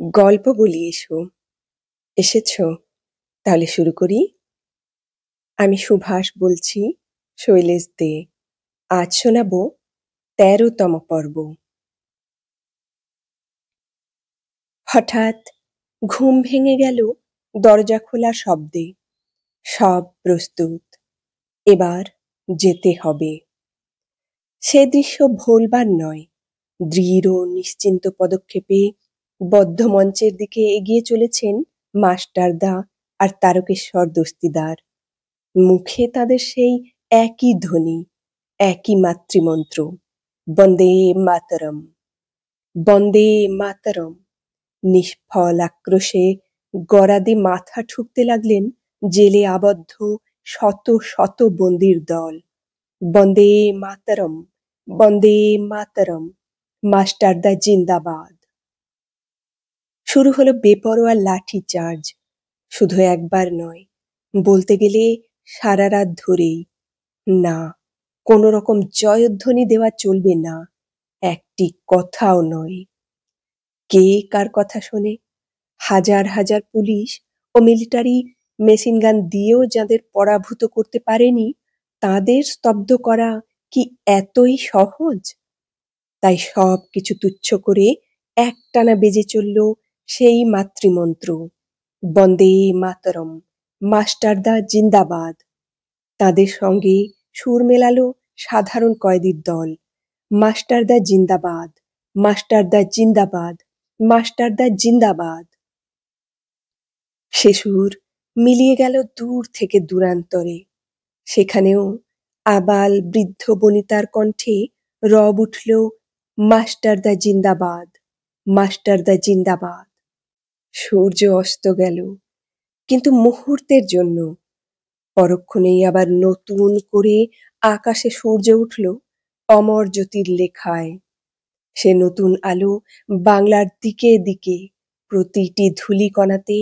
গল্প বলি এসো। এসেছো? তাহলে শুরু করি। আমি সুভাষ বলছি, শৈলেশ দে। আজ শোনাবো ১৩তম পর্ব। হঠাৎ ঘুম ভেঙে গেল দরজা খোলার শব্দে। সব প্রস্তুত, এবার যেতে হবে। সে দৃশ্য ভোলবার নয়। দৃঢ় নিশ্চিন্ত পদক্ষেপে বদ্ধ মঞ্চের দিকে এগিয়ে চলেছেন মাস্টারদা আর তারকেশ্বর দস্তিদার। মুখে তাদের সেই একই ধ্বনি, একই মাতৃমন্ত্র, বন্দে মাতরম, বন্দে মাতরম। নিষ্ফল আক্রোশে গরাদে মাথা ঠুকতে লাগলেন জেলে আবদ্ধ শত শত বন্দির দল। বন্দে মাতরম, বন্দে মাতরম, মাস্টারদা জিন্দাবাদ। শুরু হলো বেপরোয়া লাঠি চার্জ। শুধু একবার নয়, বলতে গেলে সারা রাত ধরেই। না, কোনো রকম জয়ধ্বনি দেওয়া চলবে না, একটি কথাও নয়। কে কার কথা শোনে? হাজার হাজার পুলিশ ও মিলিটারি মেশিনগান দিয়েও যাদের পরাভূত করতে পারেনি, তাদের স্তব্ধ করা কি এতই সহজ? তাই সব কিছু তুচ্ছ করে একটানা বেজে চলল সেই মাতৃমন্ত্র, বন্দে মাতরম, মাস্টারদা জিন্দাবাদ। তাদের সঙ্গে সুর মেলালো সাধারণ কয়েদির দল, মাস্টারদা জিন্দাবাদ, মাস্টারদা জিন্দাবাদ, মাস্টারদা জিন্দাবাদ। সে সুর মিলিয়ে গেল দূর থেকে দূরান্তরে। সেখানেও আবাল বৃদ্ধ বনিতার কণ্ঠে রব উঠল, মাস্টারদা জিন্দাবাদ, মাস্টারদা জিন্দাবাদ। সূর্য অস্ত গেল, কিন্তু মুহূর্তের জন্য। পরক্ষণেই আবার নতুন করে আকাশে সূর্য উঠল অমর জ্যোতির লেখায়। সে নতুন আলো বাংলার দিকে দিকে, প্রতিটি ধূলিকণাতে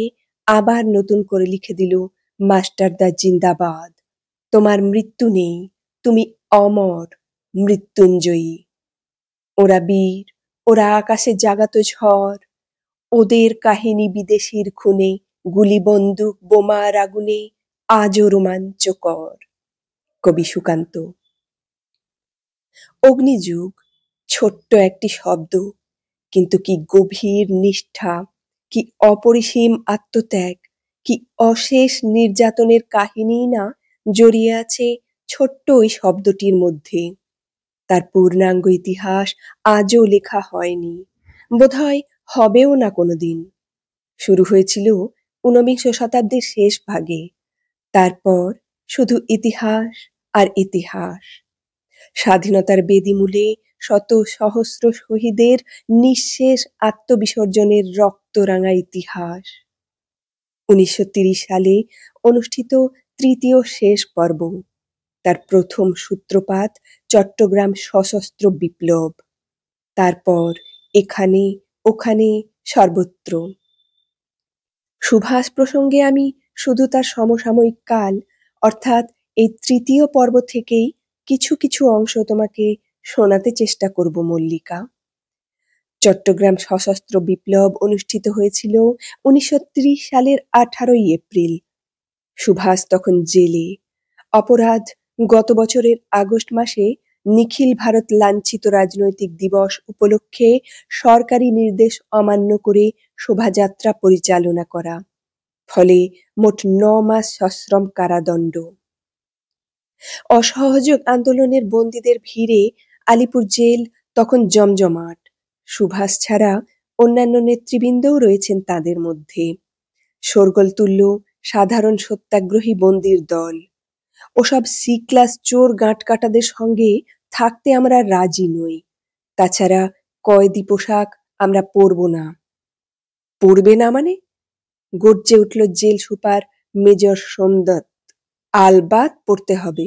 আবার নতুন করে লিখে দিল, মাস্টারদা জিন্দাবাদ। তোমার মৃত্যু নেই, তুমি অমর, মৃত্যুঞ্জয়ী। ওরা বীর, ওরা আকাশে জাগাতো ঝড়। ওদের কাহিনী বিদেশির খুনে, গুলি বন্দুক বোমার আগুনে আজও রোমাঞ্চকর। কবি সুকান্ত। অগ্নিযুগ, ছোট্ট একটি শব্দ, কিন্তু কি গভীর নিষ্ঠা, কি অপরিসীম আত্মত্যাগ, কি অশেষ নির্যাতনের কাহিনী না জড়িয়ে আছে ছোট্ট ওই শব্দটির মধ্যে। তার পূর্ণাঙ্গ ইতিহাস আজও লেখা হয়নি, বোধহয় হবেও না কোনোদিন। শুরু হয়েছিল ঊনবিংশ শতাব্দীর শেষ ভাগে, তারপর শুধু ইতিহাস আর ইতিহাস। স্বাধীনতার বেদিমূলে শত সহস্র শহীদের নিঃশেষ আত্মবিসর্জনের রক্তরাঙা ইতিহাস। ১৯৩০ সালে অনুষ্ঠিত তৃতীয় শেষ পর্ব, তার প্রথম সূত্রপাত চট্টগ্রাম সশস্ত্র বিপ্লব। তারপর এখানে ওখানে সর্বত্র। সুভাষ প্রসঙ্গে আমি শুধু তার সমসাময়িক কাল, অর্থাৎ এই তৃতীয় পর্ব থেকেই কিছু কিছু অংশ তোমাকে শোনাতে চেষ্টা করব মল্লিকা। চট্টগ্রাম সশস্ত্র বিপ্লব অনুষ্ঠিত হয়েছিল ১৯৩০ সালের ১৮ এপ্রিল। সুভাষ তখন জেলে। অপরাধ, গত বছরের আগস্ট মাসে নিখিল ভারত লাঞ্ছিত রাজনৈতিক দিবস উপলক্ষে সরকারি নির্দেশ অমান্য করে শোভাযাত্রা পরিচালনা করা। ফলে মোট ৯ মাস সশ্রম কারাদণ্ড। অসহযোগ আন্দোলনের বন্দীদের ভিড়ে আলিপুর জেল তখন জমজমাট। সুভাষ ছাড়া অন্যান্য নেতৃবৃন্দও রয়েছেন তাদের মধ্যে। শোরগোল তুলল সাধারণ সত্যাগ্রহী বন্দির দল। ওসব সি ক্লাস চোর গাঁটকাটাদের সঙ্গে থাকতে আমরা রাজি নই। তাছাড়া কয়েদি পোশাক আমরা পরব না। পরবে না মানে? গর্জে উঠল জেল সুপার মেজর সোমদত্ত। আলবাত পড়তে হবে,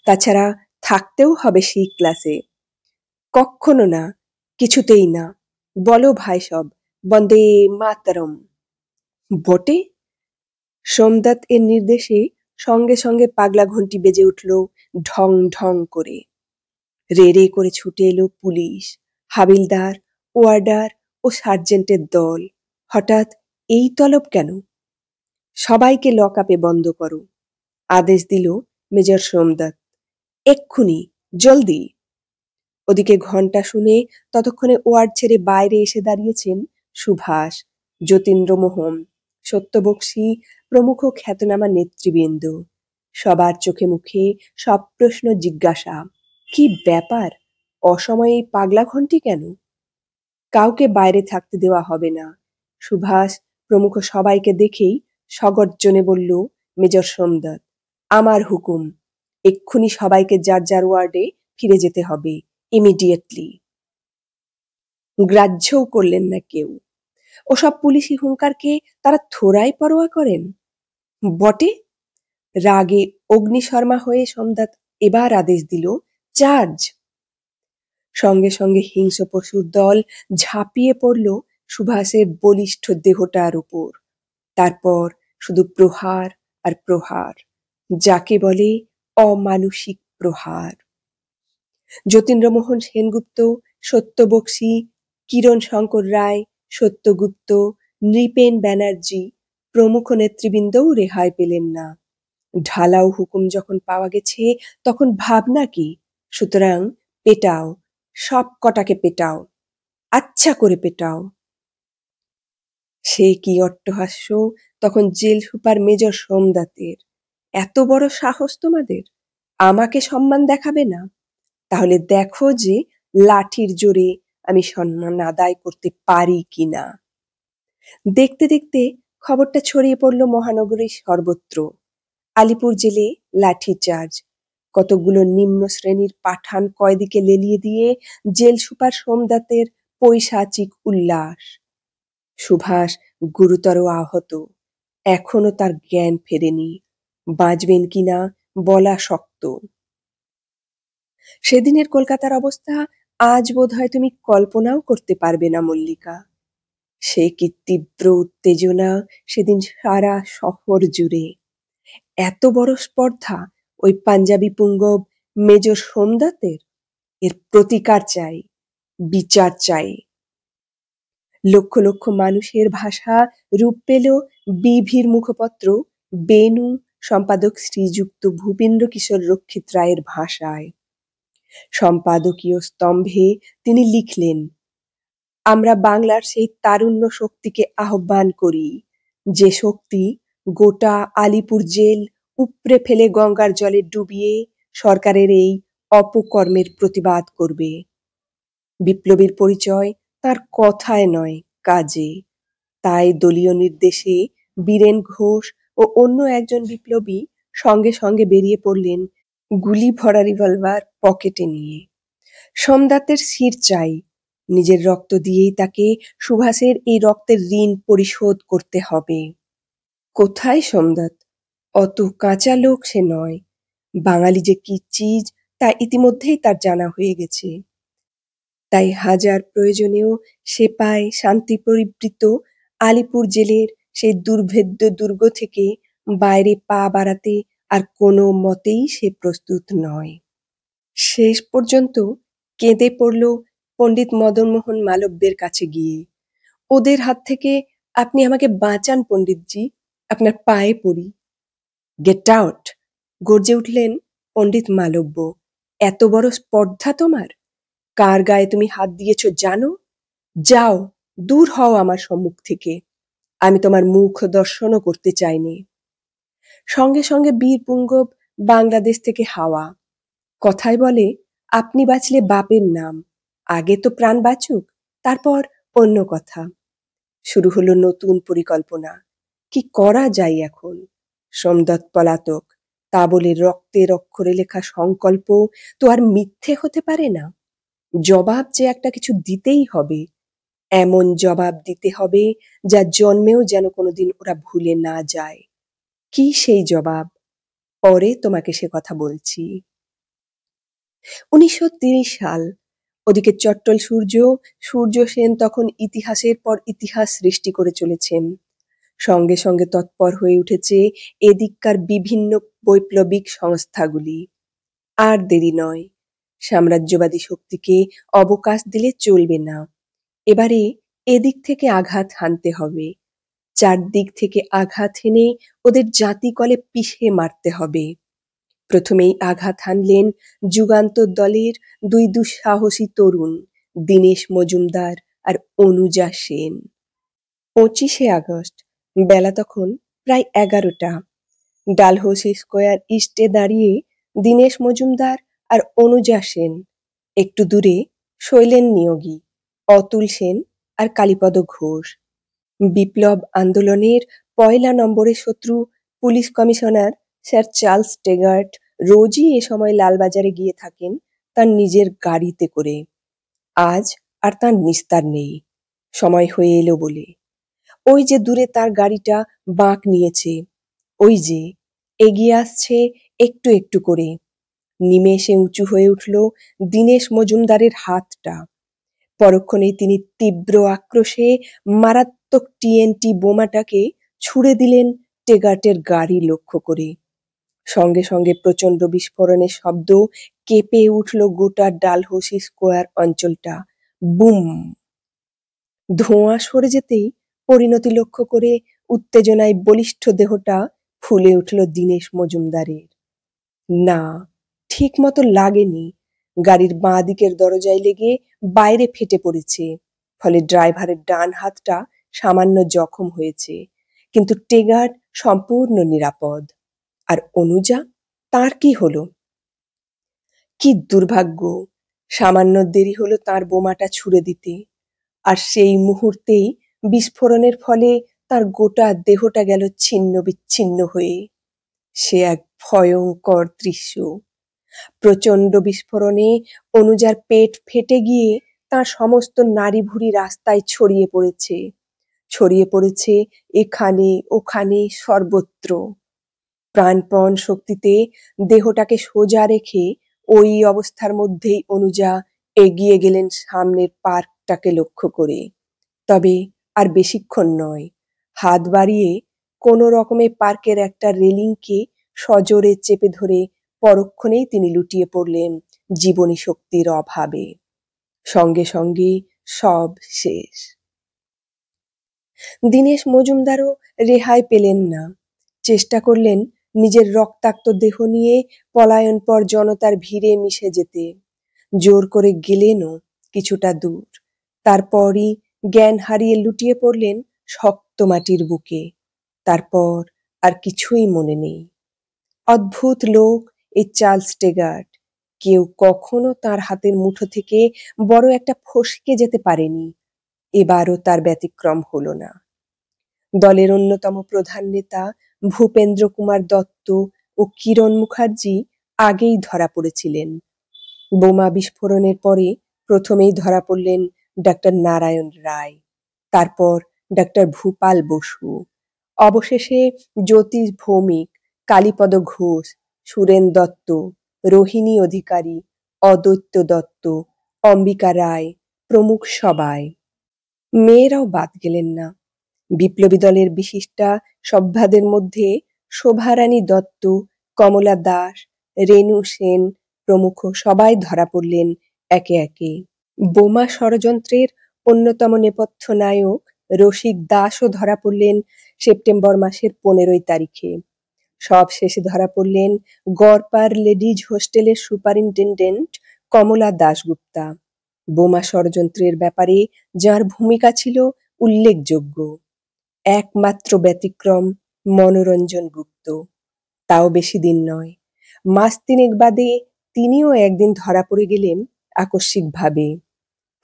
তাছাড়া থাকতেও হবে সি ক্লাসে। কখনো না, কিছুতেই না। বলো ভাই সব, বন্দে মাতরম। বটে। সোমদত্ত এর নির্দেশে সঙ্গে সঙ্গে পাগলা ঘন্টি বেজে উঠল ঢং ঢং করে। রে রে করে ছুটে এলো পুলিশ, হাবিলদার, ওয়ার্ডার ও সার্জেন্টের দল। হঠাৎ এই তলব কেন? সবাইকে লক আপে বন্ধ করো, আদেশ দিল মেজর সোমদত্ত। এক্ষুনি, জলদি। ওদিকে ঘণ্টা শুনে ততক্ষণে ওয়ার্ড ছেড়ে বাইরে এসে দাঁড়িয়েছেন সুভাষ, যতীন্দ্রমোহন, সত্যবক্সী প্রমুখ খ্যাতনামা নেতৃবৃন্দ। সবার চোখে মুখে সব প্রশ্ন জিজ্ঞাসা। কি ব্যাপার? অসময়ে এই পাগলা ঘন্টি কেন? কাউকে বাইরে থাকতে দেওয়া হবে না। সুভাষ প্রমুখ সবাইকে দেখেই সগর্জনে বলল মেজর সোমদত্ত, আমার হুকুম, এক্ষুনি সবাইকে যার যার ওয়ার্ডে ফিরে যেতে হবে, ইমিডিয়েটলি। গ্রাহ্যও করলেন না কেউ। ওসব পুলিশি হুঙ্কারকে তারা থোড়াই পরোয়া করেন? বটে। রাগে অগ্নিশর্মা হয়ে সোমদত্ত এবার আদেশ দিল, চার্জ। সঙ্গে সঙ্গে হিংস্র পশুর দল ঝাঁপিয়ে পড়ল সুভাষের বলিষ্ঠ দেহটার উপর। তারপর শুধু প্রহার আর প্রহার, যাকে বলে অমানুষিক প্রহার। যতীন্দ্রমোহন সেনগুপ্ত, সত্যবক্সী, কিরণ শঙ্কর রায়, সত্যগুপ্ত, নৃপেন ব্যানার্জি প্রমুখ নেতৃবৃন্দও রেহাই পেলেন না। ঢালাও হুকুম যখন পাওয়া গেছে তখন ভাবনা কি? সুতরাং পেটাও, সব কটাকে পেটাও, আচ্ছা করে পেটাও। সে কি অট্টহাস্য তখন জেল সুপার মেজর সোমদত্তের। এত বড় সাহস তোমাদের? আমাকে সম্মান দেখাবে না? তাহলে দেখো যে লাঠির জোরে আমি সম্মান আদায় করতে পারি কিনা। দেখতে দেখতে খবরটা ছড়িয়ে পড়ল মহানগরীর সর্বত্র। আলিপুর জেলে লাঠিচার্জ। কতগুলো নিম্ন শ্রেণীর পাঠান কয়েদিকে লেলিয়ে দিয়ে জেল সুপার সোমদত্তের পৈশাচিক উল্লাস। সুভাষ গুরুতর আহত, এখনো তার জ্ঞান ফেরেনি। বাঁচবেন কিনা বলা শক্ত। সেদিনের কলকাতার অবস্থা আজ বোধহয় তুমি কল্পনাও করতে পারবে না মল্লিকা। সে কি তীব্র উত্তেজনা সেদিন সারা শহর জুড়ে। এত বড় স্পর্ধা ওই পাঞ্জাবি পুঙ্গব মেজর সোমদত্তের। এর প্রতিকার চাই, বিচার চাই। লক্ষ লক্ষ মানুষের ভাষা রূপ পেল বিভির মুখপত্র বেনু সম্পাদক শ্রীযুক্ত ভূপেন্দ্র কিশোর রক্ষিত রায়ের ভাষায়। সম্পাদকীয় স্তম্ভে তিনি লিখলেন, আমরা বাংলার সেই তারুণ্য শক্তিকে আহ্বান করি, যে শক্তি গোটা আলিপুর জেল উপড়ে ফেলে গঙ্গার জলে ডুবিয়ে সরকারের এই অপকর্মের প্রতিবাদ করবে। বিপ্লবীর পরিচয় তার কথায় নয়, কাজে। তাই দলীয় নির্দেশে বীরেন ঘোষ ও অন্য একজন বিপ্লবী সঙ্গে সঙ্গে বেরিয়ে পড়লেন গুলি ভরা রিভলভার পকেটে নিয়ে। সোমদত্তের শির চাই, নিজের রক্ত দিয়েই তাকে সুভাষের এই রক্তের ঋণ পরিশোধ করতে হবে। কোথায় সোমদত্ত? অত কাঁচা লোক সে নয়। বাঙালি যে কি চিজ তা ইতিমধ্যেই তার জানা হয়ে গেছে। তাই হাজার প্রয়োজনেও সে পায় শান্তি পরিবৃত আলিপুর জেলের সেই দুর্ভেদ্য দুর্গ থেকে বাইরে পা বাড়াতে আর কোনো মতেই সে প্রস্তুত নয়। শেষ পর্যন্ত কেঁদে পড়ল পণ্ডিত মদনমোহন মালব্যের কাছে গিয়ে। ওদের হাত থেকে আপনি আমাকে বাঁচান পণ্ডিতজি, আপনার পায়ে পড়ি। Get out! গর্জে উঠলেন পণ্ডিত মালব্য। এত বড় স্পর্ধা তোমার? কার গায়ে তুমি হাত দিয়েছ জানো? যাও, দূর হও আমার সম্মুখ থেকে। আমি তোমার মুখ দর্শনও করতে চাইনি। সঙ্গে সঙ্গে বীর পুঙ্গব বাংলাদেশ থেকে হাওয়া। কথায় বলে, আপনি বাঁচলে বাপের নাম, আগে তো প্রাণ বাঁচুক, তারপর অন্য কথা। শুরু হলো নতুন পরিকল্পনা। কি করা যায় এখন? সোমদত্ত পলাতক, তা বলে রক্তের অক্ষরে লেখা সংকল্প তো আর মিথ্যে হতে পারে না। জবাব যে একটা কিছু দিতেই হবে, এমন জবাব দিতে হবে যা জন্মেও যেন কোনোদিন ওরা ভুলে না যায়। কি সেই জবাব? পরে তোমাকে সে কথা বলছি। 1930 সাল। ওদিকে চট্টল সূর্য সেন তখন ইতিহাসের পর ইতিহাস সৃষ্টি করে চলেছেন। সঙ্গে সঙ্গে তৎপর হয়ে উঠেছে এদিককার বিভিন্ন বৈপ্লবিক সংস্থাগুলি। আর দেরি নয়, সাম্রাজ্যবাদী শক্তিকে অবকাশ দিলে চলবে না। এবারে এদিক থেকে আঘাত হানতে হবে, চারদিক থেকে আঘাত হেনে ওদের জাতিকলে পিষে মারতে হবে। প্রথমেই আঘাত হানলেন যুগান্তর দলের দুই দুঃসাহসী তরুণ, দীনেশ মজুমদার আর অনুজা সেন। 25শে আগস্ট, বেলা তখন প্রায় 11টা। ডালহৌসি স্কোয়ার ইস্টে দাঁড়িয়ে দীনেশ মজুমদার আর অনুজা সেন, একটু দূরে শৈলেন নিয়োগী, অতুল সেন আর কালীপদ ঘোষ। বিপ্লব আন্দোলনের পয়লা নম্বরের শত্রু police commissioner sir Charles Tegart রোজই এ সময় লালবাজারে গিয়ে থাকেন তার নিজের গাড়িতে করে। আজ আর তার নিস্তার নেই, সময় হয়ে এলো বলে। ওই যে দূরে তার গাড়িটা বাঁক নিয়েছে, ওই যে এগিয়ে আসছে একটু একটু করে। নিমেষে উঁচু হয়ে উঠল দীনেশ মজুমদারের হাতটা। পরক্ষণেই তিনি তীব্র আক্রোশে মারাত্মক টিএনটি বোমাটাকে ছুড়ে দিলেন টেগার্টের গাড়ি লক্ষ্য করে। সঙ্গে সঙ্গে প্রচণ্ড বিস্ফোরণের শব্দ কেঁপে উঠল গোটা ডালহৌসি স্কোয়ার অঞ্চলটা। বুম! ধোঁয়া সরে যেতেই পরিণতি লক্ষ্য করে উত্তেজনায় বলিষ্ঠ দেহটা ফুলে উঠল দীনেশ মজুমদারের। না, ঠিক মতো লাগেনি। গাড়ির বাঁ দিকের দরজায় লেগে বাইরে ফেটে পড়েছে, ফলে ড্রাইভারের ডান হাতটা সামান্য জখম হয়েছে, কিন্তু টেগার্ট সম্পূর্ণ নিরাপদ। আর অনুজা, তার কি হলো? কি দুর্ভাগ্য! সামান্য দেরি হলো তার বোমাটা ছুড়ে দিতে, আর সেই মুহূর্তেই বিস্ফোরণের ফলে তার গোটা দেহটা গেল ছিন্ন বিচ্ছিন্ন হয়ে। সে এক ভয়ঙ্কর দৃশ্য। প্রচণ্ড বিস্ফোরণে অনুজার পেট ফেটে গিয়ে তার সমস্ত নাড়িভুড়ি রাস্তায় ছড়িয়ে পড়েছে, ছড়িয়ে পড়েছে এখানে ওখানে সর্বত্র। প্রাণপণ শক্তিতে দেহটাকে সোজা রেখে ওই অবস্থার মধ্যেই অনুজা এগিয়ে গেলেন সামনের পার্কটাকে লক্ষ্য করে। তবে আর বেশিক্ষণ নয়। হাত বাড়িয়ে কোনো রকমে পার্কের একটা রেলিংকে সজোরে চেপে ধরে পরক্ষণেই তিনি লুটিয়ে পড়লেন জীবনী শক্তির অভাবে। সঙ্গে সঙ্গে সব শেষ। দীনেশ মজুমদারও রেহাই পেলেন না। চেষ্টা করলেন নিজের রক্তাক্ত দেহ নিয়ে পলায়নপর জনতার ভিড়ে মিশে যেতে। জোর করে গেলেনও কিছুটা দূর, তারপরই জ্ঞান হারিয়ে লুটিয়ে পড়লেন শক্ত মাটির বুকে। তারপর আর কিছুই মনে নেই। অদ্ভুত লোক এই চার্লস টেগার্ট। কেউ কখনো তার হাতের মুঠো থেকে বড় একটা ফসকে যেতে পারেনি, এবারও তার ব্যতিক্রম হলো না। দলের অন্যতম প্রধান নেতা ভূপেন্দ্র কুমার দত্ত ও কিরণ মুখার্জি আগেই ধরা পড়েছিলেন। বোমা বিস্ফোরণের পরে প্রথমেই ধরা পড়লেন ডাক্তার নারায়ণ রায়, তারপর ডাক্তার ভূপাল বসু, অবশেষে জ্যোতিষ ভৌমিক, কালীপদ ঘোষ, সুরেন দত্ত, রোহিণী অধিকারী, অদ্বৈত দত্ত, অম্বিকা রায় প্রমুখ সবাই। মেয়েরাও বাদ গেলেন না। বিপ্লবী দলের বিশিষ্টা সভ্যাদের মধ্যে শোভারানী দত্ত, কমলা দাস, রেণু সেন প্রমুখ সবাই ধরা পড়লেন একে একে। বোমা ষড়যন্ত্রের অন্যতম নেপথ্য নায়ক রসিক দাসও ধরা পড়লেন সেপ্টেম্বর মাসের 15 তারিখে। সব শেষে ধরা পড়লেন গড়পাড় লেডিজ হোস্টেলের সুপারিনটেন্ডেন্ট কমলা দাশগুপ্তা। বোমা ষড়যন্ত্রের ব্যাপারে যার ভূমিকা ছিল উল্লেখযোগ্য। একমাত্র ব্যতিক্রম মনোরঞ্জন গুপ্ত, তাও বেশি দিন নয়, মাস তিনেক বাদে তিনিও একদিন ধরা পড়ে গেলেন আকস্মিকভাবে।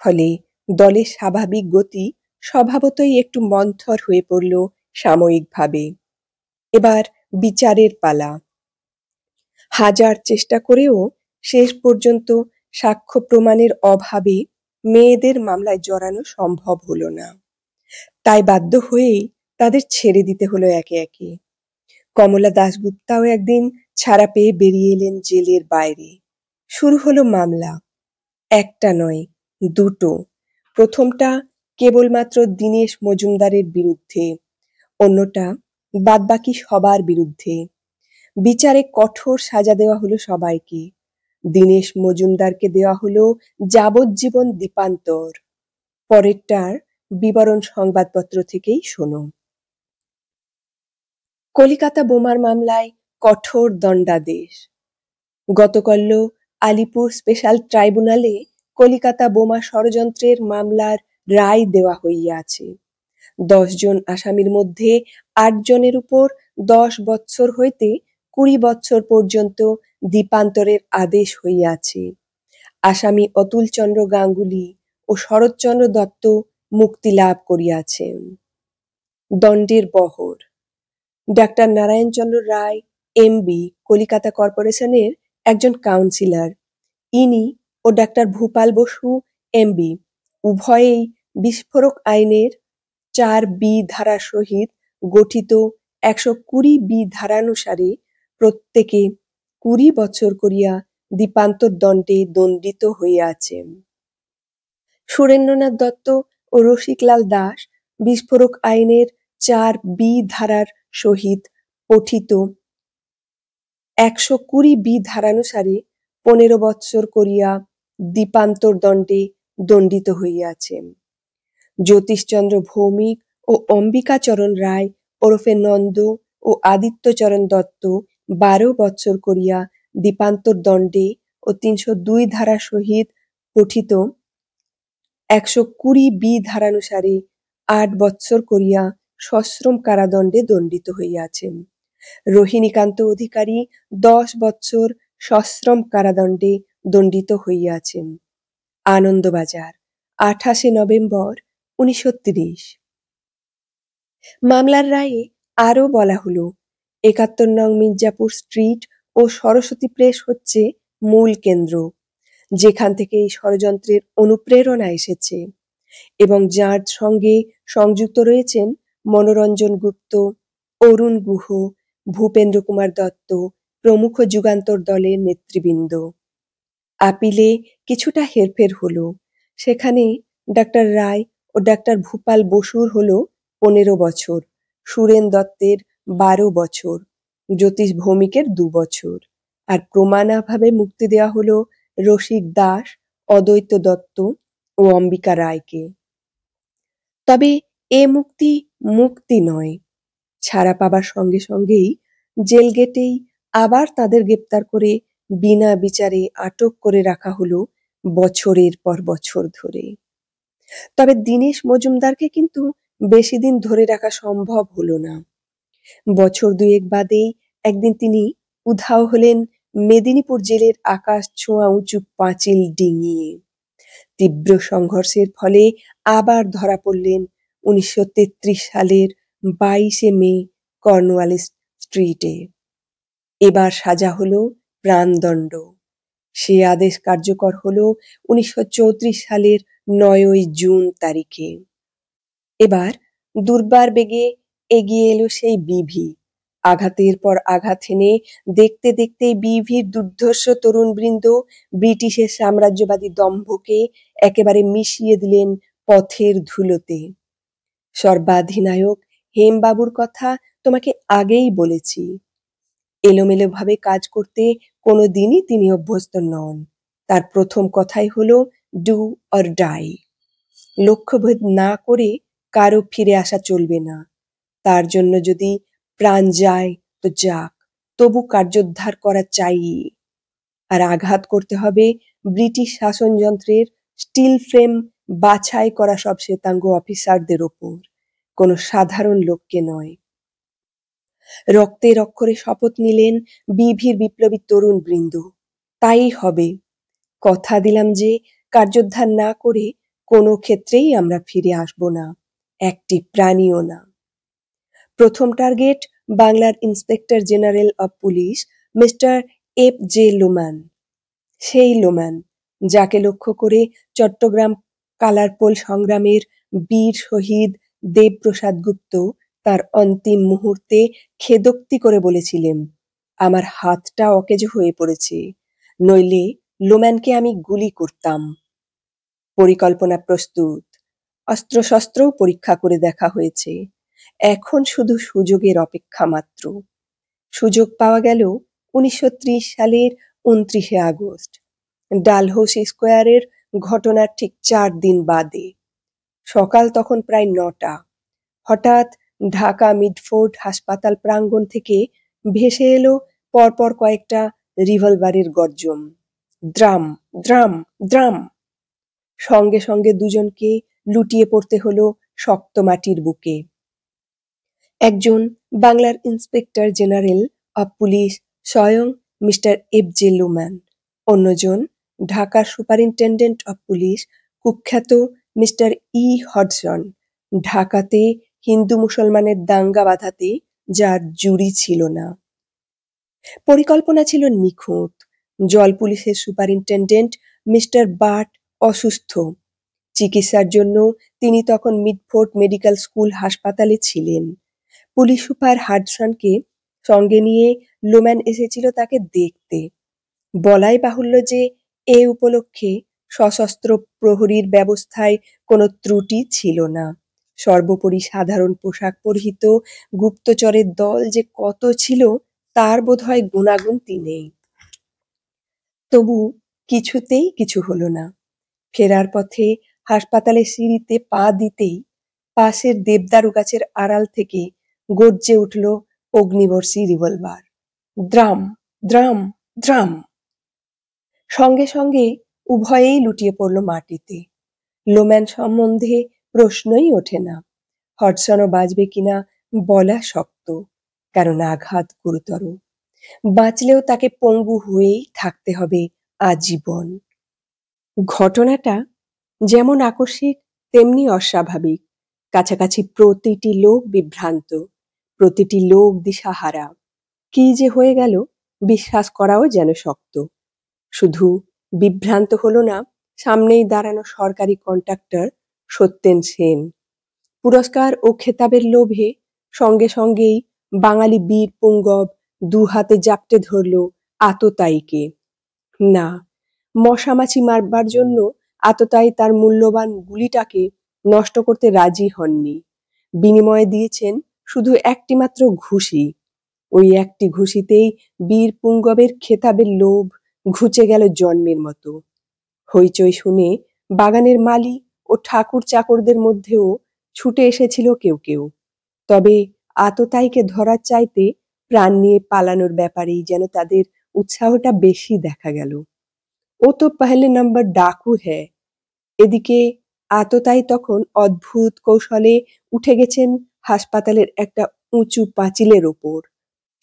ফলে দলের স্বাভাবিক গতি স্বভাবতই একটু মন্থর হয়ে পড়ল সাময়িকভাবে। এবার বিচারের পালা। হাজার চেষ্টা করেও শেষ পর্যন্ত সাক্ষ্য প্রমাণের অভাবে মেয়েদের মামলায় জড়ানো সম্ভব হলো না। তাই বাধ্য হয়েই তাদের ছেড়ে দিতে হলো একে একে। কমলা দাশগুপ্তাও একদিন ছাড়া পেয়ে বেরিয়ে এলেন জেলের বাইরে। শুরু হলো মামলা। একটা নয়, দুটো। প্রথমটা কেবলমাত্র দীনেশ মজুমদারের বিরুদ্ধে, অন্যটা বাদবাকি সবার বিরুদ্ধে। বিচারে কঠোর সাজা দেওয়া হলো সবাইকে। দীনেশ মজুমদারকে দেওয়া হলো যাবজ্জীবন দ্বীপান্তর। পরেরটার বিবরণ সংবাদপত্র থেকেই শোনো। কলিকাতা বোমার মামলায় কঠোর দণ্ডাদেশ। গতকাল আলিপুর স্পেশাল ট্রাইব্যুনালে কলিকাতা বোমা ষড়যন্ত্রের মামলার রায় দেওয়া হইয়াছে। 10 জন আসামির মধ্যে 8 জনের উপর 10 বৎসর হইতে 20 বৎসর পর্যন্ত দ্বীপান্তরের আদেশ হইয়াছে। আসামি অতুলচন্দ্র গাঙ্গুলি ও শরৎচন্দ্র দত্ত মুক্তি লাভ করিয়াছেন। দণ্ডের বহর। ডাক্তার নারায়ণচন্দ্র রায় এমবি কলিকাতা কর্পোরেশনের একজন কাউন্সিলর। ইনি ও ডাক্তার ভূপাল বসু এমবি উভয়েই বিস্ফোরক আইনের 4B ধারা সহিত গঠিত 120B ধারানুসারে প্রত্যেকে 20 বছর করিয়া দ্বীপান্তর দণ্ডে দণ্ডিত হইয়াছেন। সুরেন্দ্রনাথ দত্ত ও রসিকলাল দাস বিস্ফোরক আইনের 4B ধারার সহিত পঠিত 120B ধারানুসারে 15 বৎসর করিয়া দ্বীপান্তর দণ্ডে দণ্ডিত হইয়াছেন। জ্যোতিষচন্দ্র ভৌমিক ও অম্বিকাচরণ রায় ওরফে নন্দ ও আদিত্যচরণ দত্ত 12 বৎসর করিয়া দ্বীপান্তর দণ্ডে ও 302 ধারা সহিত পঠিত 120B ধারানুসারে 8 বৎসর করিয়া সশ্রম কারাদণ্ডে দণ্ডিত হইয়াছেন। রোহিণীকান্ত অধিকারী 10 বৎসর সশ্রম কারাদণ্ডে দণ্ডিত হইয়াছেন। আনন্দবাজার 28 নভেম্বর 1930। মামলার রায়ে আরও বলা হলো, 71 নং মির্জাপুর স্ট্রিট ও সরস্বতী প্রেস হচ্ছে মূল কেন্দ্র, যেখান থেকে এই ষড়যন্ত্রের অনুপ্রেরণা এসেছে এবং যার সঙ্গে সংযুক্ত রয়েছেন মনোরঞ্জন গুপ্ত, অরুণ গুহ, ভূপেন্দ্র কুমার দত্ত প্রমুখ যুগান্তর দলের নেতৃবৃন্দ। আপিলে কিছুটা হেরফের হলো। সেখানে ডাক্তার রায় ও ডাক্তার ভূপাল বসুর হলো 15 বছর, সুরেন দত্তের 12 বছর, জ্যোতিষ ভৌমিকের 2 বছর, আর প্রমাণাভাবে মুক্তি দেওয়া হলো রসিক দাস, অদ্বৈত দত্ত ও অম্বিকা রায়কে। তবে এ মুক্তি নয়। ছাড়া পাবার সঙ্গে সঙ্গেই জেল গেটেই আবার তাদের গ্রেপ্তার করে বিনা বিচারে আটক করে রাখা হলো বছরের পর বছর ধরে। তবে দীনেশ মজুমদারকে কিন্তু বেশি দিন ধরে রাখা সম্ভব হলো না। বছর 2 বাদেই একদিন তিনি উধাও হলেন মেদিনীপুর জেলের আকাশ ছোঁয়া উঁচু পাঁচিল ডিঙিয়ে। তীব্র সংঘর্ষের ফলে আবার ধরা পড়লেন 1933 সালের 22 মে কর্নওয়ালিস স্ট্রিটে। এবার সাজা হলো প্রাণদণ্ড। সে আদেশ কার্যকর হলো 1934 সালের 9 জুন তারিখে। এবার দুর্বার বেগে এগিয়ে এলো সেই বিভি। আঘাতের পর আঘাত হেনে দেখতে দেখতে বিভির দুর্ধর্ষ তরুণবৃন্দ ব্রিটিশের সাম্রাজ্যবাদী দম্ভকে একেবারে মিশিয়ে দিলেন পথের ধুলোতে। সর্বাধিনায়ক হেমবাবুর কথা তোমাকে আগেই বলেছি। এলোমেলোভাবে কাজ করতে কোনোদিনই তিনি অভ্যস্ত নন। তার প্রথম কথাই হলো ডু অর ডাই। লক্ষ্যভেদ না করে কারো ফিরে আসা চলবে না। তার জন্য যদি প্রাণ যায় তো যাক, তবু কার্যোদ্ধার করা চাই। আর আঘাত করতে হবে ব্রিটিশ শাসনযন্ত্রের স্টিল ফ্রেম বাছাই করা সব শ্বেতাঙ্গ অফিসারদের ওপর, কোনো সাধারণ লোককে নয়। রক্তের অক্ষরে শপথ নিলেন বিভির বিপ্লবী তরুণ বৃন্দ। তাই হবে। কথা দিলাম যে কার্যোদ্ধার না করে কোনো ক্ষেত্রেই আমরা ফিরে আসব না, একটি প্রাণীও না। প্রথম টার্গেট বাংলার inspector general of police mister FJ Loman. সেই লোমান যাকে লক্ষ্য করে চট্টগ্রাম কালারপোল সংগ্রামের বীর শহীদ দেবপ্রসাদ গুপ্ত তার অন্তিম মুহূর্তে খেদোক্তি করে বলেছিলেন, আমার হাতটা অকেজো হয়ে পড়েছে, নইলে লোম্যানকে আমি গুলি করতাম। পরিকল্পনা প্রস্তুত, অস্ত্রশস্ত্রও পরীক্ষা করে দেখা হয়েছে। এখন শুধু সুযোগের অপেক্ষা মাত্র। সুযোগ পাওয়া গেল 1930 সালের 29 আগস্ট, ডালহৌসি স্কোয়ারের ঘটনার ঠিক 4 দিন বাদে। সকাল তখন প্রায় ৯টা। হঠাৎ ঢাকা মিডফোর্ড হাসপাতাল প্রাঙ্গণ থেকে ভেসে এলো পরপর কয়েকটা রিভলভারের গর্জন। Drum, drum, drum. সঙ্গে সঙ্গে দুজনকে লুটিয়ে পড়তে হলো শক্ত মাটির বুকে। একজন বাংলার ইন্সপেক্টর জেনারেল অব পুলিশ স্বয়ং মিস্টার এফ.জে. লোম্যান, অন্যজন ঢাকার সুপারিনটেনডেন্ট অব পুলিশ কুখ্যাত মিস্টার ই. হডসন, ঢাকাতে হিন্দু মুসলমানের দাঙ্গা বাঁধাতে যার জুড়ি ছিল না। পরিকল্পনা ছিল নিখুঁত। জল পুলিশের সুপারিনটেনডেন্ট মিস্টার বাট অসুস্থ। চিকিৎসার জন্য তিনি তখন মিডফোর্ড মেডিকেল স্কুল হাসপাতালে ছিলেন। পুলিশ সুপার হাডসনকে সঙ্গে নিয়ে লোম্যান এসেছিল তাকে দেখতে। বলাই বাহুল্য যে এ উপলক্ষে সশস্ত্র প্রহরীর ব্যবস্থায় কোনো ত্রুটি ছিল না। সর্বোপরি সাধারণ পোশাক পরিহিত গুপ্তচরের দল যে কত ছিল তার বোধহয় গুণাগুনতি নেই। তবু কিছুতেই কিছু হলো না। ফেরার পথে হাসপাতালের সিঁড়িতে পা দিতেই পাশের দেবদারু গাছের আড়াল থেকে গর্জে উঠল অগ্নিবর্ষী রিভলভার। Drum, drum, drum. সঙ্গে সঙ্গে উভয়েই লুটিয়ে পড়ল মাটিতে। লোম্যান সম্বন্ধে প্রশ্নই ওঠে না। হডসনও বাঁচবে কিনা বলা শক্ত, কারণ আঘাত গুরুতর। বাঁচলেও তাকে পঙ্গু হয়েই থাকতে হবে আজীবন। ঘটনাটা যেমন আকস্মিক তেমনি অস্বাভাবিক। কাছাকাছি প্রতিটি লোক বিভ্রান্ত, প্রতিটি লোক দিশাহারা। কি যে হয়ে গেল বিশ্বাস করাও যেন শক্ত। শুধু বিভ্রান্ত হলো না সামনেই দাঁড়ানো সরকারি কন্ট্রাক্টর সত্যেন সেন। পুরস্কার ও খেতাবের লোভে সঙ্গে সঙ্গেই বাঙালি বীর পুঙ্গব দু হাতে জাপটে ধরল আততায়ীকে। না, মশামাছি মারবার জন্য আততায়ী তার মূল্যবান গুলিটাকে নষ্ট করতে রাজি হননি। বিনিময়ে দিয়েছেন শুধু একটি মাত্র ঘুষি। ওই একটি ঘুষিতেই বীর পুঙ্গবের খেতাবের লোভ ঘুচে গেল জন্মের মতো। হইচই শুনে বাগানের মালি ও ঠাকুর চাকরদের মধ্যেও ছুটে এসেছিল কেউ কেউ। তবে আততায়ীকে ধরার চাইতে প্রাণ নিয়ে পালানোর ব্যাপারেই যেন তাদের উৎসাহটা বেশি দেখা গেল। ও তো পহলে নম্বর ডাকু হ্যায়। এদিকে আততায়ী তখন অদ্ভুত কৌশলে উঠে গেছেন হাসপাতালের একটা উঁচু পাঁচিলের ওপর।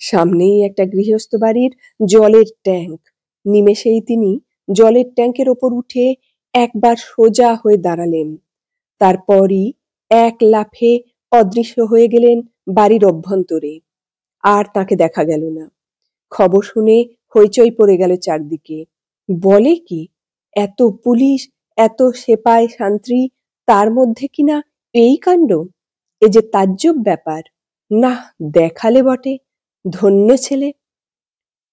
সামনেই একটা গৃহস্থ বাড়ির জলের ট্যাঙ্ক। নিমেষেই তিনি জলের ট্যাঙ্কের ওপর উঠে একবার সোজা হয়ে দাঁড়ালেন। তারপরই এক লাফে অদৃশ্য হয়ে গেলেন বাড়ির অভ্যন্তরে। আর তাকে দেখা গেল না। খবর শুনে হইচই পড়ে গেল চারদিকে। বলে কি, এত পুলিশ, এত সেপাই শান্ত্রী, তার মধ্যে কিনা এই কাণ্ড! এ যে তাজ্জব ব্যাপার। না, দেখালে বটে, ধন্য ছেলে।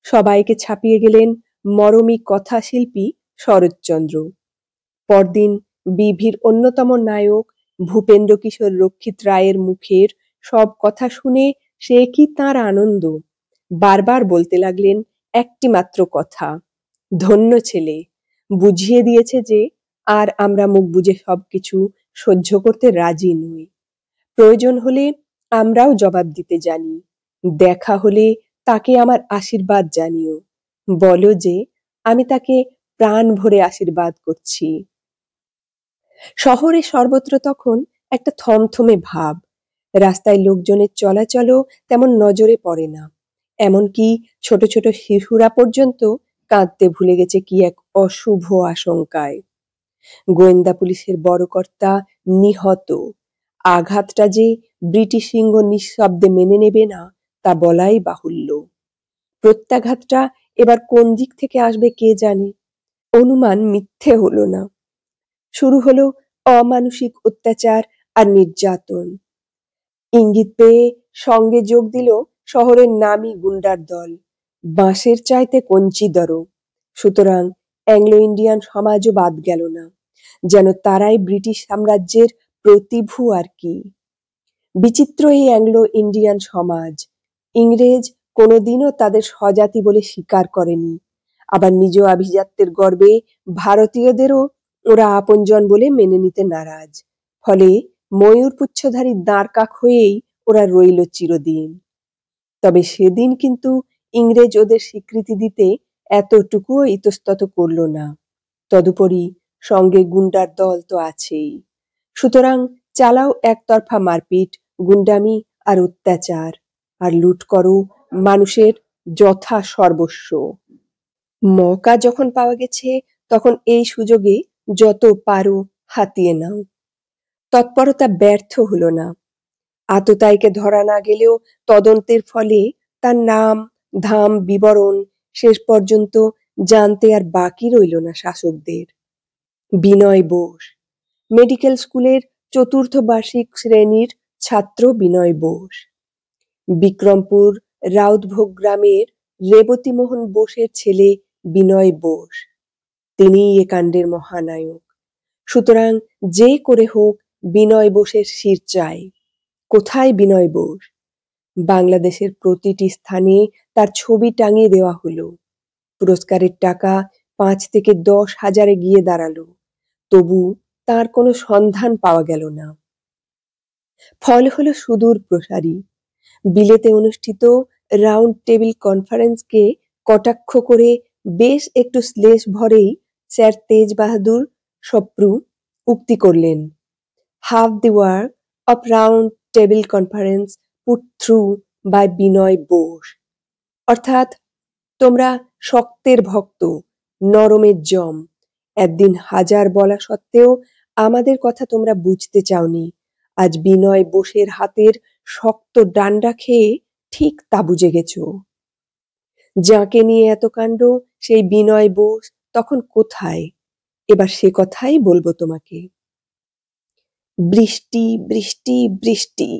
সবাইকে ছাপিয়ে গেলেন মরমী কথাশিল্পী শরৎচন্দ্র। পরদিন বিভির অন্যতম নায়ক ভূপেন্দ্র কিশোর রক্ষিত রায়ের মুখের সব কথা শুনে সে কি তাঁর আনন্দ! বারবার বলতে লাগলেন একটি মাত্র কথা, ধন্য ছেলে, বুঝিয়ে দিয়েছে যে আর আমরা মুখ বুজে সবকিছু সহ্য করতে রাজি নই। প্রয়োজন হলে আমরাও জবাব দিতে জানি। দেখা হলে তাকে আমার আশীর্বাদ জানিও। বলো যে আমি তাকে প্রাণ ভরে আশীর্বাদ করছি। শহরে সর্বত্র তখন একটা থমথমে ভাব। রাস্তায় লোকজনের চলাচলও তেমন নজরে পড়ে না। এমনকি ছোট ছোট শিশুরা পর্যন্ত কাঁদতে ভুলে গেছে কি এক অশুভ আশঙ্কায়। গোয়েন্দা পুলিশের বড় কর্তা নিহত। আঘাতটা যে ব্রিটিশ সিংহ নিঃশব্দে মেনে নেবে না তা বলাই বাহুল্য। প্রত্যাঘাতটা এবার কোন দিক থেকে আসবে কে জানে। অনুমান মিথ্যে হলো না। শুরু হলো অমানুষিক অত্যাচার আর নির্যাতন। ইঙ্গিত পেয়ে সঙ্গে যোগ দিল শহরের নামী গুন্ডার দল, বাঁশের চাইতে কঞ্চিদর। সুতরাং অ্যাংলো ইন্ডিয়ান সমাজও বাদ গেল না, যেন তারাই ব্রিটিশ সাম্রাজ্যের প্রতিভু আর কি। বিচিত্র এই অ্যাংলো ইন্ডিয়ান সমাজ। ইংরেজ কোনোদিনও তাদের স্বজাতি বলে স্বীকার করেনি, আবার নিজ আভিজাত্যের গর্বে ভারতীয়দেরও ওরা আপনজন বলে মেনে নিতে নারাজ। ফলে ময়ূরপুচ্ছধারী দাঁড়কাক হয়েই ওরা রইল চিরদিন। তবে সেদিন কিন্তু ইংরেজ ওদের স্বীকৃতি দিতে এতটুকুও ইতস্তত করল না। তদুপরি সঙ্গে গুন্ডার দল তো আছেই। সুতরাং চালাও একতরফা মারপিট, গুন্ডামি আর অত্যাচার, আর লুট করো মানুষের যথা সর্বস্ব। মৌকা যখন পাওয়া গেছে তখন এই সুযোগে যত পারো হাতিয়ে নাও। তৎপরতা ব্যর্থ হলো না। আততায়ীকে ধরা না গেলেও তদন্তের ফলে তার নাম ধাম বিবরণ শেষ পর্যন্ত জানতে আর বাকি রইল না শাসকদের। বিনয় বোস, মেডিকেল স্কুলের চতুর্থ বার্ষিক শ্রেণীর ছাত্র বিনয় বোস। বিক্রমপুর রাউতভোগ গ্রামের রেবতীমোহন বোসের ছেলে বিনয় বোস। তিনিই এ কাণ্ডের মহানায়ক। সুতরাং যে করে হোক বিনয় বোসের শির চাই। কোথায় বিনয় বোস? বাংলাদেশের প্রতিটি স্থানে তার ছবি টাঙিয়ে দেওয়া হলো। পুরস্কারের টাকা ৫ থেকে ১০ হাজারে গিয়ে দাঁড়ালো। তবু তার কোনো সন্ধান পাওয়া গেল না। ফল হলো সুদূর প্রসারী। বিলেতে অনুষ্ঠিত রাউন্ড টেবিল কনফারেন্সকে কটাক্ষ করে বেশ একটু শ্লেষ ভরেই স্যার তেজ বাহাদুর সপ্রু উক্তি করলেন, half the work of Round Table Conference put through by Binoy Bose. অর্থাৎ, তোমরা শক্তের ভক্ত, নরমের জম। একদিন হাজার বলা সত্ত্বেও আমাদের কথা তোমরা বুঝতে চাওনি। আজ বিনয় বোসের হাতের শক্ত ডান্ডা খেয়ে ঠিক তা বুঝে গেছ। যাকে নিয়ে এত কাণ্ড সেই বিনয় বোস তখন কোথায়? এবার সে কথাই বলবো তোমাকে। বৃষ্টি বৃষ্টি বৃষ্টি,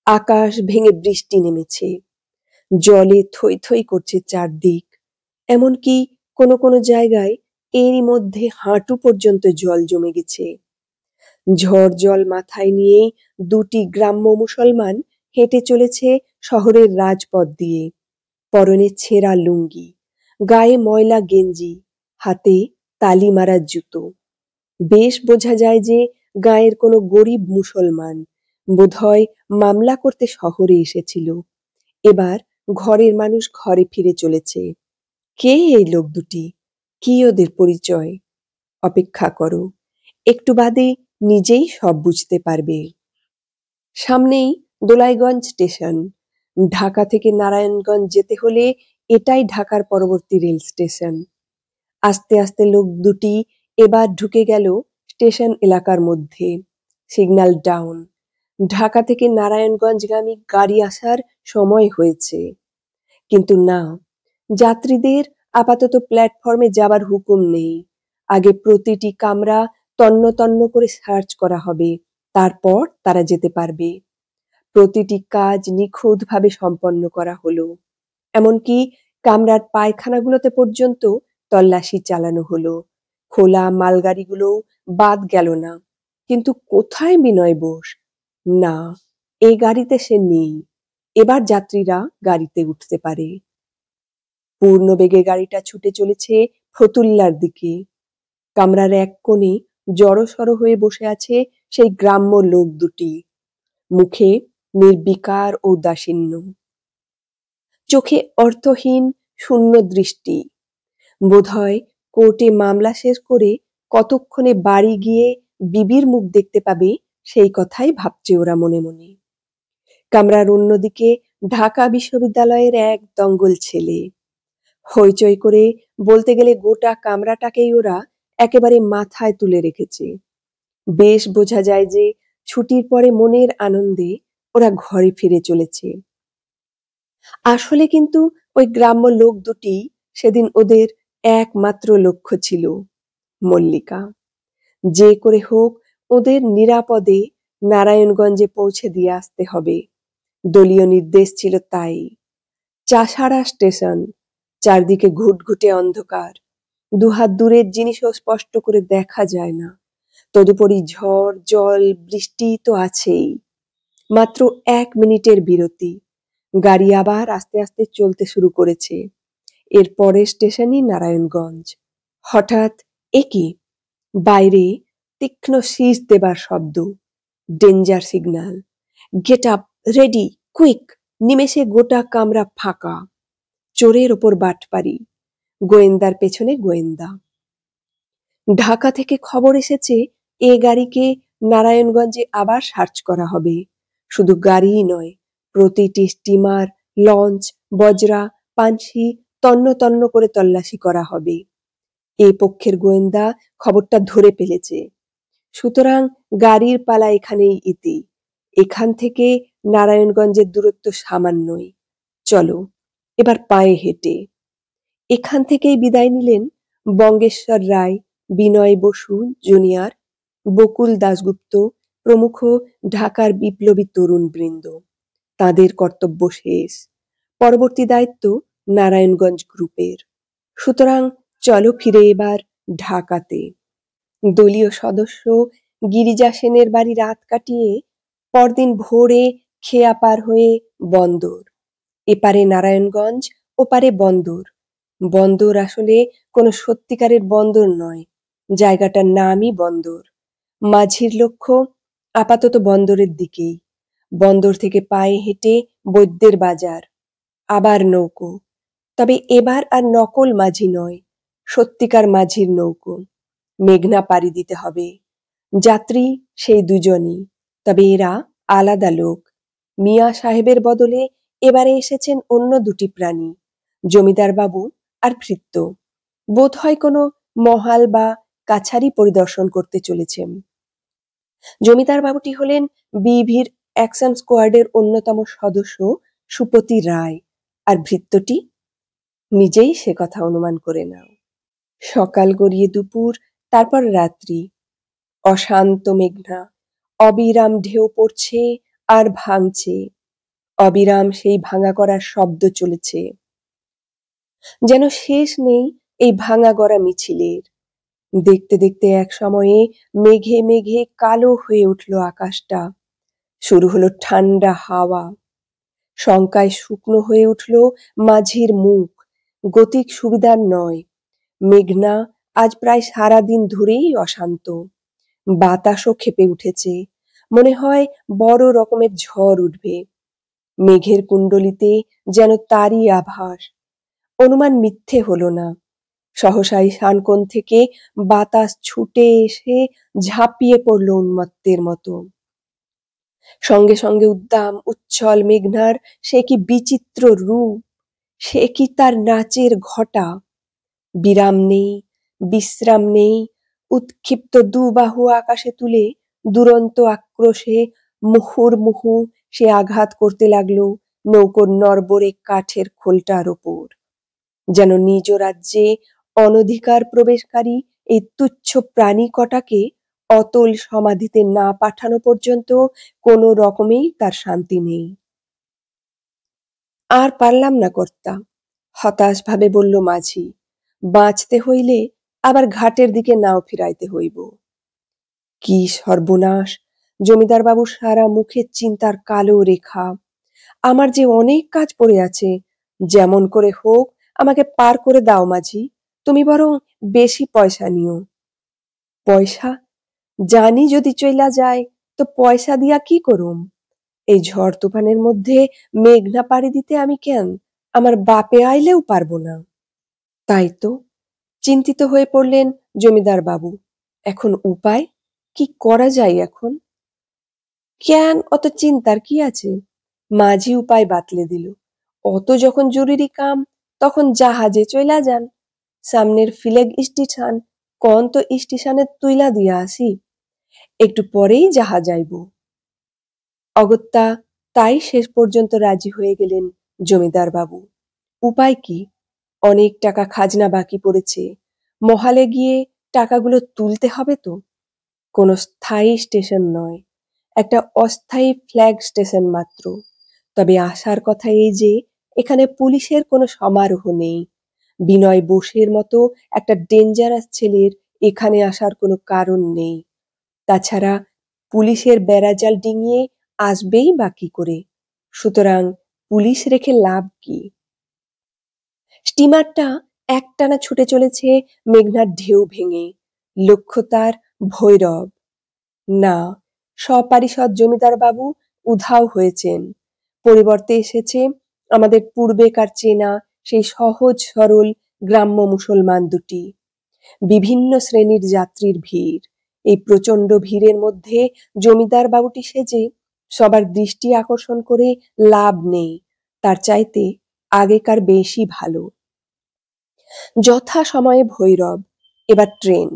আকাশ ভেঙে বৃষ্টি নেমেছে। জলে থই থই করছে চারদিক। এমনকি কোনো কোনো জায়গায় এরই মধ্যে হাঁটু পর্যন্ত জল জমে গেছে। ঝড় জল মাথায় নিয়েই দুটি গ্রাম্য মুসলমান হেঁটে চলেছে শহরের রাজপথ দিয়ে। পরনে ছেঁড়া লুঙ্গি, গায়ে ময়লা গেঞ্জি, হাতে তালি মারা জুতো। বেশ বোঝা যায় যে গাঁয়ের কোনো গরিব মুসলমান, বোধহয় মামলা করতে শহরে এসেছিল। এবার ঘরের মানুষ ঘরে ফিরে চলেছে। কে এই লোক দুটি? কি ওদের পরিচয়? অপেক্ষা করো, একটু বাদে নিজেই সব বুঝতে পারবে। সামনেই দোলাইগঞ্জ স্টেশন। ঢাকা থেকে নারায়ণগঞ্জ যেতে হলে এটাই ঢাকার পরবর্তী রেল স্টেশন। আস্তে আস্তে লোক দুটি এবার ঢুকে গেল স্টেশন এলাকার মধ্যে। Signal down. ঢাকা থেকে নারায়ণগঞ্জগামী গাড়ি আসার সময় হয়েছে। কিন্তু না, যাত্রীদের আপাতত প্ল্যাটফর্মে যাবার হুকুম নেই। আগে প্রতিটি কামরা তন্ন তন্ন করে সার্চ করা হবে, তারপর তারা যেতে পারবে। প্রতিটি কাজ নিখুঁতভাবে সম্পন্ন করা হলো। এমনকি কামরার পায়খানাগুলোতে পর্যন্ত তল্লাশি চালানো হলো। খোলা মালগাড়িগুলো বাদ গেল না। কিন্তু কোথায় বিনয় বোস? না, এই গাড়িতে সে নেই। এবার যাত্রীরা গাড়িতে উঠতে পারে। পূর্ণ বেগে গাড়িটা ছুটে চলেছে ফতুল্লার দিকে। কামরার এক কোণে জড়সড় হয়ে বসে আছে সেই গ্রাম্য লোক দুটি, মুখে নির্বিকার ও উদাসীন্য, চোখে অর্থহীন শূন্য দৃষ্টি। বোধহয় কোর্টে মামলা শেষ করে কতক্ষণে বাড়ি গিয়ে বিবির মুখ দেখতে পাবে সেই কথাই ভাবছে ওরা মনে মনে। কামরার অন্যদিকে ঢাকা বিশ্ববিদ্যালয়ের এক দঙ্গল ছেলে। হইচই করে বলতে গেলে গোটা কামরাটাকেই ওরা একেবারে মাথায় তুলে রেখেছে। বেশ বোঝা যায় যে ছুটির পরে মনের আনন্দে ওরা ঘরে ফিরে চলেছে। আসলে কিন্তু ওই গ্রাম্য লোক দুটি সেদিন ওদের একমাত্র লক্ষ্য ছিল, মল্লিকা। যে করে হোক ওদের নিরাপদে নারায়ণগঞ্জে পৌঁছে দিয়ে আসতে হবে। দলীয় নির্দেশ ছিল তাই। চাষাড়া স্টেশন, চারদিকে ঘুটঘুটে অন্ধকার। দুহাত দূরের জিনিসও স্পষ্ট করে দেখা যায় না। তদুপরি ঝড় জল বৃষ্টি তো আছেই। মাত্র ১ মিনিটের বিরতি। গাড়ি আবার আস্তে আস্তে চলতে শুরু করেছে। এর পরের স্টেশনই নারায়ণগঞ্জ। হঠাৎ এ কি! বাইরে তীক্ষ্ণ শীষ দেবার শব্দ, danger signal. Get up, ready, quick. নিমেষে গোটা কামরা ফাঁকা। চোরের ওপর বাটপারি, গোয়েন্দার পেছনে গোয়েন্দা। ঢাকা থেকে খবর এসেছে এ গাড়িকে নারায়ণগঞ্জে আবার সার্চ করা হবে। শুধু গাড়িই নয়, প্রতিটি স্টিমার, লঞ্চ, বজরা, পানসি তন্ন তন্ন করে তল্লাশি করা হবে। এ পক্ষের গোয়েন্দা খবরটা ধরে ফেলেছে। সুতরাং গাড়ির পালা এখানেই ইতি। এখান থেকে নারায়ণগঞ্জের দূরত্ব সামান্যই। চলো এবার পায়ে হেঁটে। এখান থেকেই বিদায় নিলেন বঙ্গেশ্বর রায়, বিনয় বসু জুনিয়র, বকুল দাশগুপ্ত প্রমুখ ঢাকার বিপ্লবী তরুণ বৃন্দ। তাদের কর্তব্য শেষ। পরবর্তী দায়িত্ব নারায়ণগঞ্জ গ্রুপের। সুতরাং চলো ফিরে এবার ঢাকাতে। দলীয় সদস্য গিরিজা সেনের বাড়ি রাত কাটিয়ে পরদিন ভোরে খেয়া পার হয়ে বন্দর। এপারে নারায়ণগঞ্জ, ওপারে বন্দর। বন্দর আসলে কোনো সত্যিকারের বন্দর নয়, জায়গাটার নামই বন্দর। মাঝির লক্ষ্য আপাতত বন্দরের দিকেই। বন্দর থেকে পায়ে হেঁটে বৈদ্যের বাজার, আবার নৌকো। তবে এবার আর নকল মাঝি নয়, সত্যিকার মাঝির নৌকো। মেঘনা পাড়ি দিতে হবে। যাত্রী সেই দুজনই, তবে এরা আলাদা লোক। মিয়া সাহেবের বদলে এবারে এসেছেন অন্য দুটি প্রাণী, জমিদার বাবু আর ভৃত্য। বোধ হয় কোনো মহাল বা কাছারি পরিদর্শন করতে চলেছেন। জমিদার বাবুটি হলেন বিভির অ্যাকশন স্কোয়াডের অন্যতম সদস্য সুপতি রায়, আর ভৃত্যটি নিজেই সে কথা অনুমান করে নাও। সকাল গড়িয়ে দুপুর, তারপর রাত্রি। অশান্ত মেঘনা, অবিরাম ঢেউ পড়ছে আর ভাঙছে। অবিরাম সেই ভাঙা গড়ার শব্দ চলেছে। যেন শেষ নেই এই ভাঙা গড়া মিছিলের। দেখতে দেখতে এক সময়ে মেঘে মেঘে কালো হয়ে উঠল আকাশটা। শুরু হলো ঠান্ডা হাওয়া। শঙ্কায় শুকনো হয়ে উঠল মাঝির মুখ। গতিক সুবিধার নয়। মেঘনা আজ প্রায় সারাদিন ধরেই অশান্ত। বাতাসও ক্ষেপে উঠেছে। মনে হয় বড় রকমের ঝড় উঠবে। মেঘের কুণ্ডলিতে যেন তারই আভাস। অনুমান মিথ্যে হলো না। সহসাই শানকোণ থেকে বাতাস ছুটে এসে ঝাঁপিয়ে পড়ল উন্মত্তের মতো। সঙ্গে সঙ্গে উদ্দাম উচ্ছল মেঘনার সে কি বিচিত্র রূপ, সে কি তার নাচের ঘটা। বিরাম নেই, বিশ্রাম নেই। উৎক্ষিপ্ত দুবাহু আকাশে তুলে দুরন্ত আক্রোশে মুহুর্মুহু সে আঘাত করতে লাগলো নৌকোর নড়বড়ে কাঠের খোলটার ওপর। যেন নিজ রাজ্যে অনধিকার প্রবেশকারী এই তুচ্ছ প্রাণী কটাকে অতল সমাধিতে না পাঠানো পর্যন্ত কোনো রকমেই তার শান্তি নেই। আর পারলাম না কর্তা, হতাশ ভাবে বলল মাঝি। বাঁচতে হইলে আবার ঘাটের দিকে নাও ফিরাইতে হইব। কি সর্বনাশ! জমিদার বাবুর সারা মুখে চিন্তার কালো রেখা। আমার যে অনেক কাজ পড়ে আছে, যেমন করে হোক আমাকে পার করে দাও মাঝি। তুমি বরং বেশি পয়সা নিও। পয়সা? জানি যদি চইলা যায় তো পয়সা দিয়া কি করুম? এই ঝড় তুফানের মধ্যে মেঘনা পাড়ি দিতে আমি কেন, আমার বাপে আইলেও পারবো না। তাই তো। চিন্তিত হয়ে পড়লেন জমিদার বাবু। এখন উপায় কি করা যায় এখন? কেন অত চিন্তার কি আছে? মাঝি উপায় বাতলে দিল। অত যখন জরুরি কাম, তখন জাহাজে চইলা যান। সামনের ফিলেগ স্টেশন, কন তো স্টেশনে তুইলা দিয়া আসি। একটু পরেই জাহাজ আইব। অগত্যা তাই শেষ পর্যন্ত রাজি হয়ে গেলেন জমিদার বাবু। উপায় কি? অনেক টাকা খাজনা বাকি পড়েছে। মহালে গিয়ে টাকাগুলো তুলতে হবে তো। কোনো স্থায়ী স্টেশন নয়, একটা অস্থায়ী ফ্ল্যাগ স্টেশন মাত্র। তবে আসার কথা এই যে এখানে পুলিশের কোনো সমারোহ নেই। বিনয় বোসের মতো একটা ডেঞ্জারাস ছেলের এখানে আসার কোনো কারণ নেই। তাছাড়া পুলিশের বেড়াজাল ডিঙিয়ে আসবেই বা কি করে? সুতরাং পুলিশ রেখে লাভ কি? স্টিমারটা একটানা ছুটে চলেছে মেঘনার ঢেউ ভেঙে। লক্ষ্য তার ভৈরব। না, সপারিষদ জমিদার বাবু উধাও হয়েছেন। পরিবর্তে এসেছে আমাদের পূর্বেকার চেনা সেই সহজ সরল গ্রাম্য মুসলমান দুটি। বিভিন্ন শ্রেণীর যাত্রীর ভিড়। এই প্রচণ্ড ভিড়ের মধ্যে জমিদার বাবুটি সেজে সবার দৃষ্টি আকর্ষণ করে লাভ নেই, তার চাইতে আগেকার বেশি ভালো। যথা সময়ে ভৈরব, এবার ট্রেন।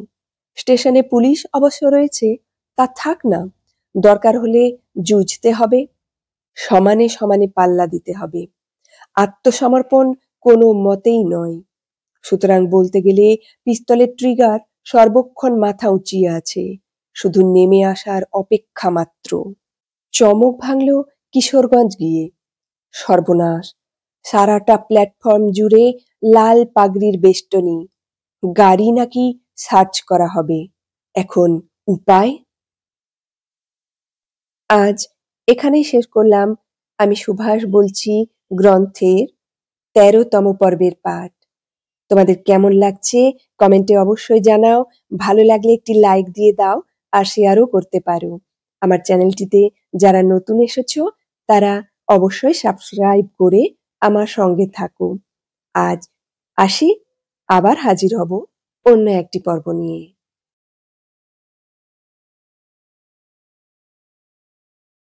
স্টেশনে পুলিশ অবশ্য রয়েছে, তা থাক না, দরকার হলে যুঝতে হবে, সমানে সমানে পাল্লা দিতে হবে। আত্মসমর্পণ কোনো মতেই নয়। সুতরাং বলতে গেলে পিস্তলের ট্রিগার সর্বক্ষণ মাথা উঁচিয়ে আছে, শুধু নেমে আসার অপেক্ষা মাত্র। চমক ভাঙল কিশোরগঞ্জ গিয়ে। সর্বনাশ, সারাটা প্ল্যাটফর্ম জুড়ে লাল পাগড়ির বেষ্টনী। গাড়ি নাকি সার্চ করা হবে। এখন উপায়? আজ এখানেই শেষ করলাম। আমি সুভাষ বলছি, গ্রন্থের ১৩তম পর্বের পাঠ। তোমাদের কেমন লাগছে কমেন্টে অবশ্যই জানাও। ভালো লাগলে একটি লাইক দিয়ে দাও, আর শেয়ারও করতে পারো। আমার চ্যানেলটিতে যারা নতুন এসেছো তারা অবশ্যই সাবস্ক্রাইব করে আমার সঙ্গে থাকো। আজ আসি, আবার হাজির হব অন্য একটি পর্ব নিয়ে।